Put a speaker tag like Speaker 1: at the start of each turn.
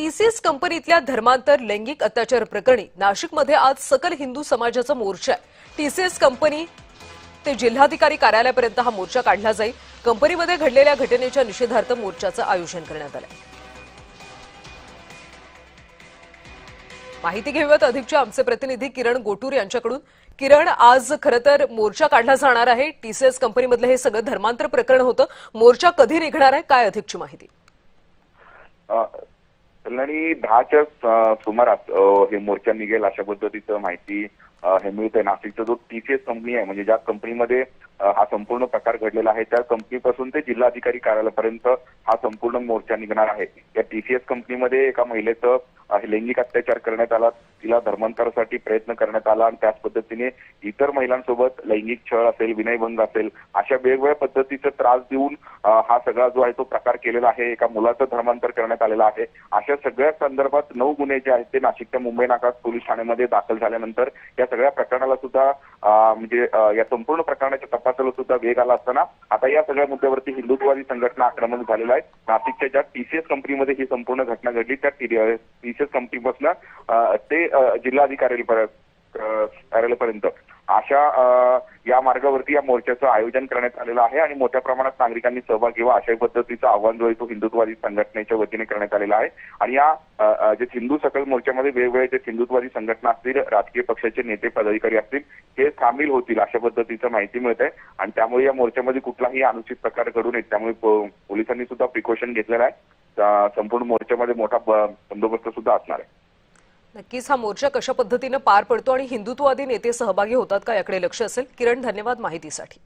Speaker 1: TCS कंपनीतल्या धर्मांतर लैंगिक अत्याचार प्रकरणी नाशिकमध्ये आज सकल हिंदू समाजाचा मोर्चा आहे। टीसीएस कंपनी ते जिल्हाधिकारी कार्यालयापर्यंत हा मोर्चा काढला जाईल। कंपनीमध्ये घडलेल्या घटनेच्या निषेधार्थ मोर्चाचं आयोजन करण्यात आलं। माहिती घेऊयात अधिकच्या आमचे प्रतिनिधी किरण गोटूर यांच्याकडून। किरण, आज खरं तर मोर्चा काढला जाणार आहे। टीसीएस कंपनीमधलं हे सगळं धर्मांतर प्रकरण होतं। मोर्चा कधी निघणार आहे, काय अधिकची माहिती?
Speaker 2: कल्याणी 10च्या सुमारास हे मोर्चा निघेल अशा पद्धतीचं माहिती हे मिळते। नाशिकचा जो टीसीएस कंपनी आहे, म्हणजे ज्या कंपनीमध्ये हा संपूर्ण प्रकार घडलेला आहे, त्या कंपनीपासून ते जिल्हाधिकारी कार्यालयापर्यंत हा संपूर्ण मोर्चा निघणार आहे। या टीसीएस कंपनीमध्ये एका महिलेचं लैंगिक अत्याचार करण्यात आला, तिला धर्मांतरासाठी प्रयत्न करण्यात आला आणि त्याच पद्धतीने इतर महिलांसोबत लैंगिक छळ असेल, विनयभंग असेल, अशा वेगवेगळ्या पद्धतीचा त्रास देऊन हा सगळा जो आहे तो प्रकार केलेला आहे। एका मुलाचं धर्मांतर करण्यात आलेलं आहे। अशा सगळ्या संदर्भात 9 गुन्हे जे आहेत ते नाशिकच्या मुंबई नाका पोलीस ठाण्यामध्ये दाखल झाल्यानंतर या सगळ्या प्रकरणाला सुद्धा म्हणजे या संपूर्ण प्रकरणाच्या तपासाला सुद्धा वेग आला असताना आता या सगळ्या मुद्द्यावरती हिंदुत्ववादी संघटना आक्रमक झालेला आहे। नाशिकच्या ज्या टीसीएस कंपनीमध्ये ही संपूर्ण घटना घडली, त्या टीसीएस कंपनीपासून ते जिल्हाधिकारी कार्यालयापर्यंत अशा या मार्गावरती या मोर्चाचं आयोजन करण्यात आलेलं आहे आणि मोठ्या प्रमाणात नागरिकांनी सहभाग घ्यावा अशा पद्धतीचं आव्हान जो आहे तो हिंदुत्ववादी संघटनेच्या वतीने करण्यात आलेला आहे। आणि या जे हिंदू सकल मोर्चामध्ये वेगवेगळे जे हिंदुत्ववादी संघटना असतील, राजकीय पक्षाचे नेते पदाधिकारी असतील, हे सामील होतील अशा पद्धतीचं माहिती मिळत आहे। आणि त्यामुळे या मोर्चामध्ये कुठलाही अनुचित प्रकार घडू नये त्यामुळे पोलिसांनी सुद्धा प्रिकॉशन घेतलेला आहे। संपूर्ण मोर्चामध्ये मोठा बंदोबस्त सुद्धा असणार आहे।
Speaker 1: नक्कीच हा मोर्चा कशा पद्धतीने पार पडतो आणि हिंदुत्ववादी नेते सहभागी होतात का याकडे लक्ष असेल। किरण, धन्यवाद माहितीसाठी।